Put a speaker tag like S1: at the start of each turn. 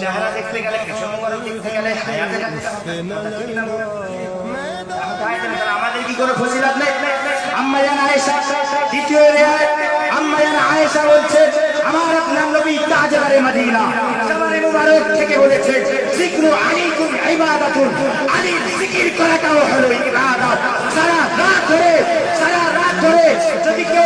S1: চেহারা দেখতে গেলে দেখতে গেলে আমাদের কি কোনো ফজিলত নেই? আম্মা জান আয়েশা দ্বিতীয় রিওয়ায়াত, আম্মা জান আয়েশা বলছে আমার আপনার নবী তাজদারে মদিনা জবানে মুবারক থেকে বলেছে যিকরু আলাইকুম ইবাদাতুন, আলী জিকির করাটাও হলো ইবাদত। সারা রাত ধরে যদি কেউ